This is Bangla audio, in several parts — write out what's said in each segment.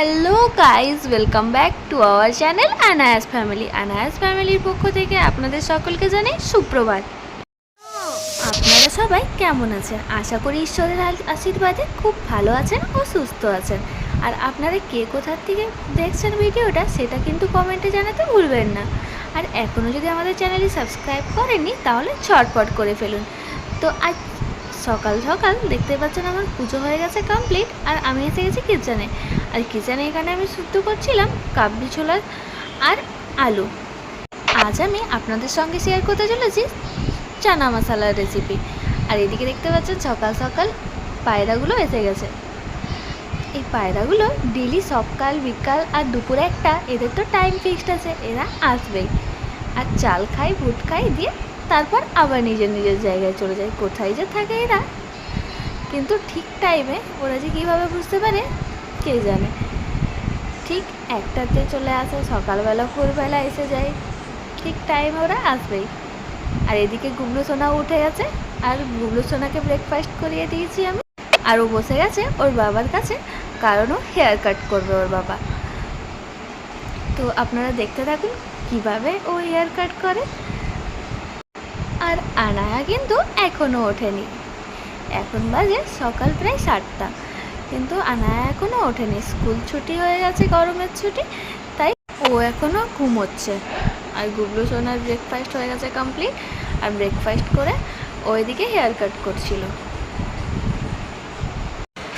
Hello guys, welcome back to our channel Anayas family. Anayas ফ্যামিলির পক্ষ থেকে আপনাদের সকলকে জানাই সুপ্রভাত। আপনারা সবাই কেমন আছেন? আশা করি ঈশ্বরের আশীর্বাদে খুব ভালো আছেন ও সুস্থ আছেন। আর আপনারা কে কোথার থেকে দেখছেন ভিডিওটা সেটা কিন্তু কমেন্টে জানাতে ভুলবেন না। আর এখনও যদি আমাদের চ্যানেলটি সাবস্ক্রাইব করেননি তাহলে ঝটপট করে ফেলুন। তো আজ সকাল সকাল দেখতে পাচ্ছেন আমার পুজো হয়ে গেছে কমপ্লিট, আর আমি এসে গেছি কিচেনে। আর কিচেনে এখানে আমি শুদ্ধ করছিলাম কাবলি ছোলা আর আলু। আজ আমি আপনাদের সঙ্গে শেয়ার করতে চলেছি চানা মশলার রেসিপি। আর এদিকে দেখতে পাচ্ছেন সকাল সকাল পায়রাগুলো এসে গেছে। এই পায়রাগুলো ডেলি সকাল বিকাল আর দুপুরে একটা এদের তো টাইম ফিক্সড আছে, এরা আসবেই। আর চাল খাই ভুট খাই দিয়ে তারপর আবার নিজের নিজের জায়গায় চলে যায়। কোথায় যে থাকে এরা, কিন্তু ঠিক টাইমে ওরা যে কীভাবে বুঝতে পারে কে জানে। ঠিক একটাতে চলে আসে, সকালবেলা ভোরবেলা এসে যায়, ঠিক টাইমে ওরা আসবেই। আর এদিকে গুবলু সোনা উঠে গেছে, আর গুবলু সোনাকে ব্রেকফাস্ট করিয়ে দিয়েছি আমি। আর ও বসে গেছে ওর বাবার কাছে, কারণ ও হেয়ার কাট করবে ওর বাবা। তো আপনারা দেখতে থাকুন কিভাবে ও হেয়ার কাট করে। আর আনায়া কিন্তু এখনও ওঠেনি, এখন বাজে সকাল প্রায় 7টা, কিন্তু আনায়া এখনও ওঠেনি। স্কুল ছুটি হয়ে গেছে, গরমের ছুটি, তাই ও এখনও ঘুমোচ্ছে। আর গুবলু সোনার ব্রেকফাস্ট হয়ে গেছে কমপ্লিট, আর ব্রেকফাস্ট করে ওইদিকে হেয়ার কাট করছিল।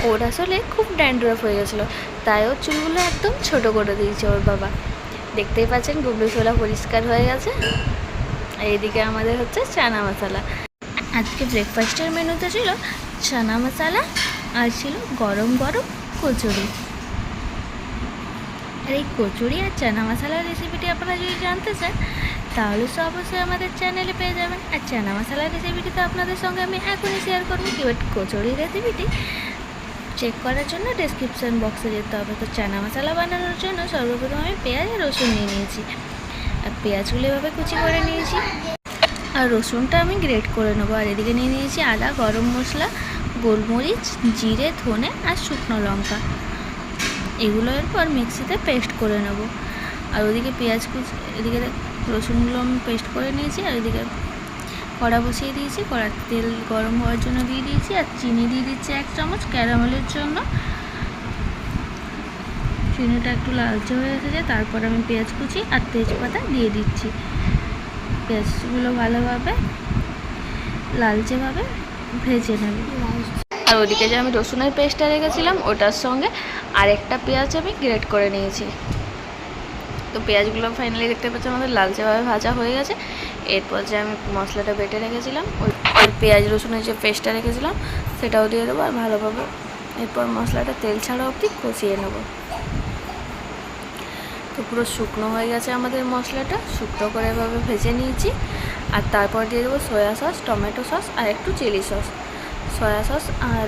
ওর আসলে খুব ড্যান্ড্রফ হয়ে গেছিলো, তাই ওর চুলগুলো একদম ছোট করে দিয়েছে ওর বাবা। দেখতেই পাচ্ছেন গুবলু সোনা পরিষ্কার হয়ে গেছে। এইদিকে আমাদের হচ্ছে চানা মশলা। আজকে ব্রেকফাস্টের মেনুতে ছিল চানা মশলা আর ছিল গরম গরম কচুরি। আর এই কচুরি আর চানা মশলার রেসিপিটি আপনারা যদি জানতে চান তাহলে তো অবশ্যই আমাদের চ্যানেলে পেয়ে যাবেন। আর চানা মশলার রেসিপিটি তো আপনাদের সঙ্গে আমি এখনই শেয়ার করবো, বাট কচুরির রেসিপিটি চেক করার জন্য ডেসক্রিপশান বক্সে যেতে হবে। তো চানা মশলা বানানোর জন্য সর্বপ্রথম আমি পেঁয়াজ আর রসুন নিয়ে নিয়েছি, আর পেঁয়াজগুলো এভাবে কুচি করে নিয়েছি, আর রসুনটা আমি গ্রেট করে নেবো। আর এদিকে নিয়ে নিয়েছি আদা, গরম মশলা, গোলমরিচ, জিরে, ধনে আর শুকনো লঙ্কা। এগুলো এরপর মিক্সিতে পেস্ট করে নেব। আর ওদিকে পেঁয়াজ কুচি, এদিকে রসুনগুলো আমি পেস্ট করে নিয়েছি। আর এদিকে কড়া বসিয়ে দিয়েছি, কড়ার তেল গরম হওয়ার জন্য দিয়ে দিয়েছি, আর চিনি দিয়ে দিচ্ছি 1 চামচ ক্যারামেলের জন্য। চিনিটা একটু লালচে হয়ে এসেছে, তারপর আমি পেঁয়াজ কুচি আর তেজপাতা দিয়ে দিচ্ছি। পেঁয়াজগুলো ভালোভাবে লালচেভাবে ভেজে নেব। আর ওদিকে যে আমি রসুনের পেস্টটা রেখেছিলাম ওটার সঙ্গে আরেকটা পেঁয়াজ আমি গ্রেট করে নিয়েছি। তো পেঁয়াজগুলো ফাইনালি দেখতে পাচ্ছি আমাদের লালচেভাবে ভাজা হয়ে গেছে। এরপর যে আমি মশলাটা বেটে রেখেছিলাম ওই পেঁয়াজ রসুনের যে পেস্টটা রেখেছিলাম সেটাও দিয়ে দেবো, আর ভালোভাবে এরপর মশলাটা তেল ছাড়া অবধি কষিয়ে নেব। তো পুরো শুকনো হয়ে গেছে আমাদের মশলাটা, শুকনো করে এভাবে ভেজে নিয়েছি। আর তারপর দিয়ে দেবো সয়া সস, টমেটো সস আর একটু চিলি সস। সয়া সস আর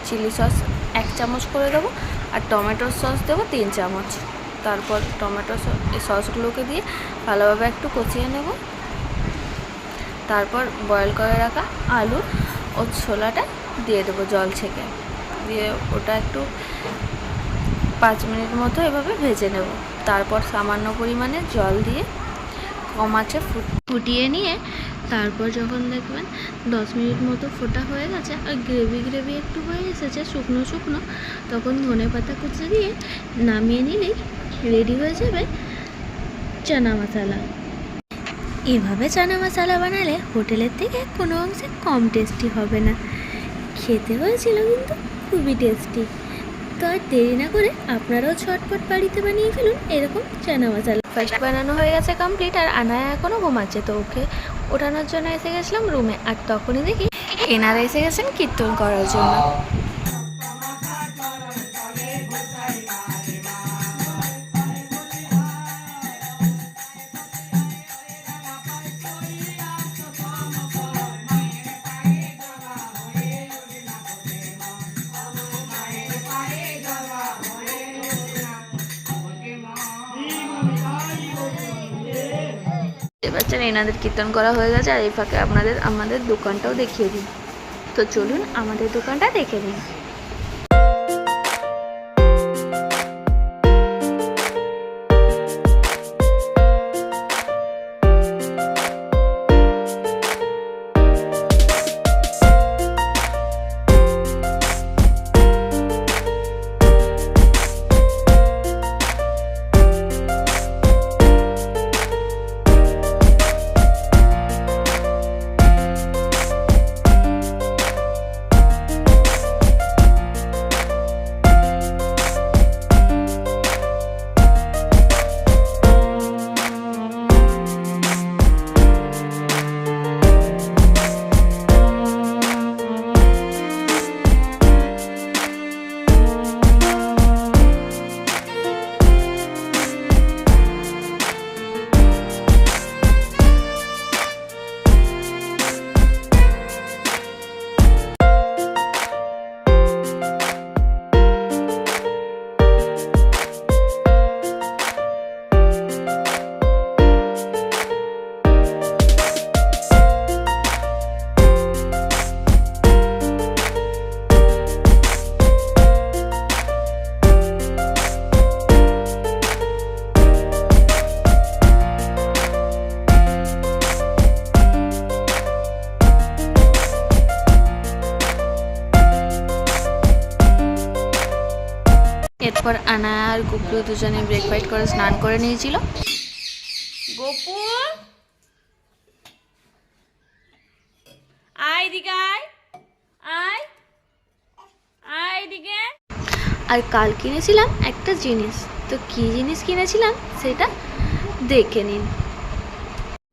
চিলি সস 1 চামচ করে দেবো, আর টমেটো সস দেবো 3 চামচ। তারপর টমেটো সসগুলোকে দিয়ে ভালোভাবে একটু কষিয়ে নেব। তারপর বয়েল করে রাখা আলু ও ছোলাটা দিয়ে দেবো জল ছেঁকে, দিয়ে ওটা একটু 5 মিনিট মতো এভাবে ভেজে নেব। তারপর সামান্য পরিমাণে জল দিয়ে কম আঁচে ফুটিয়ে নিয়ে তারপর যখন দেখবেন 10 মিনিট মতো ফোটা হয়ে গেছে আর গ্রেভি একটু হয়ে এসেছে শুকনো শুকনো, তখন ধনেপাতা কুচি দিয়ে নামিয়ে নিলেই রেডি হয়ে যাবে চানা মশলা। এভাবে চানা মশলা বানালে হোটেলের থেকে কোনো অংশে কম টেস্টি হবে না। খেতে হয়েছিল কিন্তু খুবই টেস্টি। তো আর দেরি না করে আপনারাও ঝটপট বাড়িতে বানিয়ে ফেলুন এরকম চানা মশলা। ফার্স্ট বানানো হয়ে গেছে কমপ্লিট, আর আনায়া এখনও ঘুমাচ্ছে। তো ওকে ওঠানোর জন্য এসে গেছিলাম রুমে, আর তখনই দেখি এনারা এসে গেছেন কীর্তন করার জন্য। বাচ্চারা এনাদের কীর্তন করা হয়ে গেছে, আর এই ফাঁকে আমাদের দোকানটাও দেখিয়ে দিই। তো চলুন আমাদের দোকানটা দেখে নিন। এরপর আনা আর গুবলু দুজনে ব্রেকফাস্ট করে স্নান করে নিয়েছিল। গোপু আয় দিকে, আয় আয় দিকে। আর কাল কিনেছিলাম একটা জিনিস, তো কি জিনিস কিনেছিলাম সেটা দেখে নিন।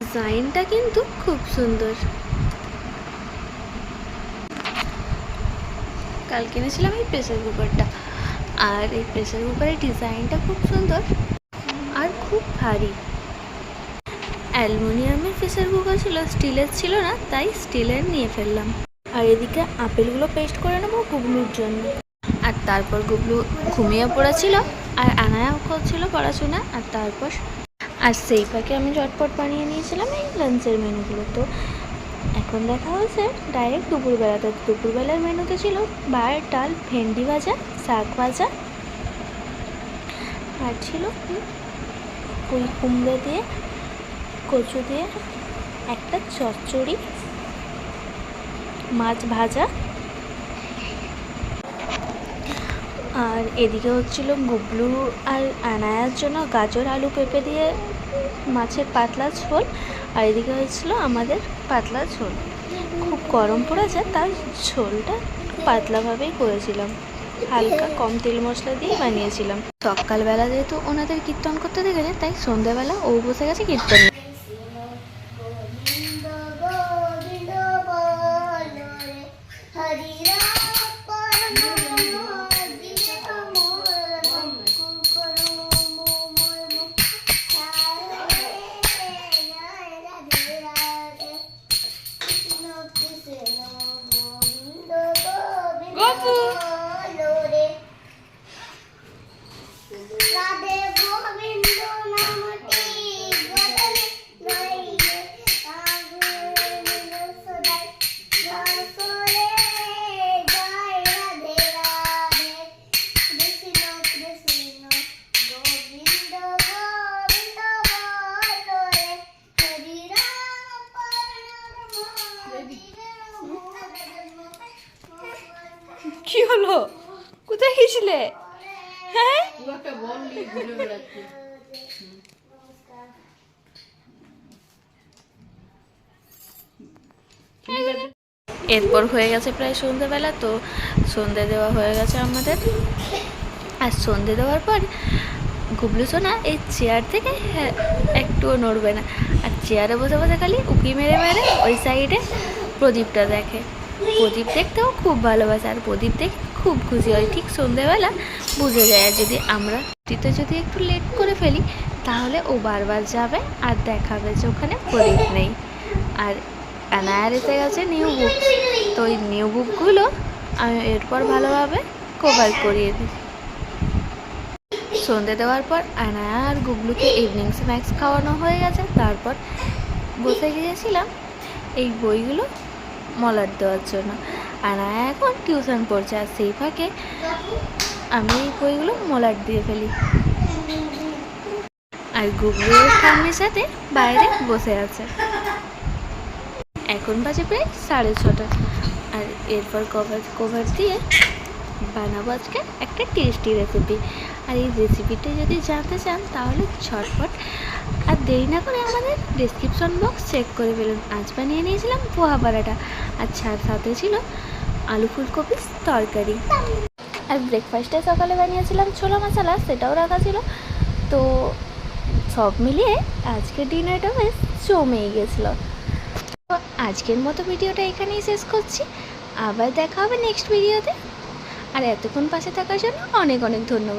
ডিজাইনটা কিন্তু খুব সুন্দর। কাল কিনেছিলাম এই প্রেসার কুকারটা, আর এই প্রেসার কুকারের ডিজাইনটা খুব সুন্দর আর খুব ভারী। অ্যালুমিনিয়ামের প্রেসার কুকার ছিল, স্টিলের ছিল না, তাই স্টিলের নিয়ে ফেললাম। আর এদিকে আপেলগুলো পেস্ট করে নেবো গুবলুর জন্য। আর তারপর গুবলু ঘুমিয়ে পড়েছিল আর আনায়াও করছিল পড়াশোনা। আর সেই ফাঁকে আমি ঝটপট বানিয়ে নিয়েছিলাম এই লাঞ্চের মেনুগুলো। তো এখন দেখা হচ্ছে ডাইরেক্ট দুপুরবেলাতে। দুপুরবেলার মেনুতে ছিল ভাত, ডাল, ভেন্ডি ভাজা, শাক ভাজা, আর ছিল পুঁই কুমড়ো দিয়ে, কচু দিয়ে একটা চচ্চড়ি, মাছ ভাজা। আর এদিকে হচ্ছিল গুবলু আর আনায়ার জন্য গাজর আলু পেঁপে দিয়ে মাছের পাতলা ঝোল। আর এদিকে হচ্ছিল আমাদের পাতলা ঝোল। খুব গরম পড়েছে, তার ঝোলটা পাতলাভাবেই করেছিলাম, হালকা কম তেল মশলা দিয়ে বানিয়েছিলাম। সকালবেলা যেহেতু ওনাদের কীর্তন করতে দেখেছে, তাই সন্ধ্যাবেলা ও বসে গেছে কীর্তন। কি হলো? কোথায় গেছিলে? হ্যাঁ, এরপর হয়ে গেছে প্রায় সন্ধ্যেবেলা। তো সন্ধ্যে দেওয়া হয়ে গেছে আমাদের। আর সন্ধ্যে দেওয়ার পর গুবলু সোনা এই চেয়ার থেকে একটুও নড়বে না। আর চেয়ারে বসে বসে খালি উঁকি মেরে মেরে ওই সাইডে প্রদীপটা দেখে। প্রদীপ দেখতেও খুব ভালোবাসে, আর প্রদীপ দেখে খুব খুশি হয়। ঠিক সন্ধ্যেবেলা বুঝে যায়, আর যদি একটু লেট করে ফেলি তাহলে ও বারবার যাবে আর দেখাবে যে ওখানে প্রদীপ নেই। আর আনায়ার এসে গেছে নিউ বুক, তো ওই নিউ বুকগুলো আমি এরপর ভালোভাবে কভার করিয়ে দিই। সন্ধ্যে দেওয়ার পর আনায়া আর গুবলুকে ইভিনিং স্ন্যাক্স খাওয়ানো হয়ে গেছে। তারপর বসে গিয়েছিলাম এই বইগুলো মলাট দেওয়ার জন্য। আনায়া এখন টিউশন পড়ছে, আর সেই ফাঁকে আমি এই বইগুলো মলাট দিয়ে ফেলি। আর গুবলুর ফ্যামিলির সাথে বাইরে বসে আছে। এখন বাজে প্রায় 6:30। আর এরপর কভার দিয়ে বানাবো আজকে একটা টেস্টি রেসিপি। আর এই রেসিপিটা যদি জানতে চান তাহলে ঝটপট আর দেরি না করে আমাদের ডেসক্রিপশন বক্স চেক করে ফেলুন। আজ বানিয়ে নিয়েছিলাম পোহা পরাটা, আর সাথে ছিল আলু ফুলকপির তরকারি। আর ব্রেকফাস্টে সকালে বানিয়েছিলাম ছোলা মশলা, সেটাও রাখা ছিল। তো সব মিলিয়ে আজকের ডিনারটা বেশ জমেই গেছিলো। তো আজকের মতো ভিডিওটা এখানেই শেষ করছি। আবার দেখা হবে নেক্সট ভিডিওতে। আর এতক্ষণ পাশে থাকার জন্য অনেক অনেক ধন্যবাদ।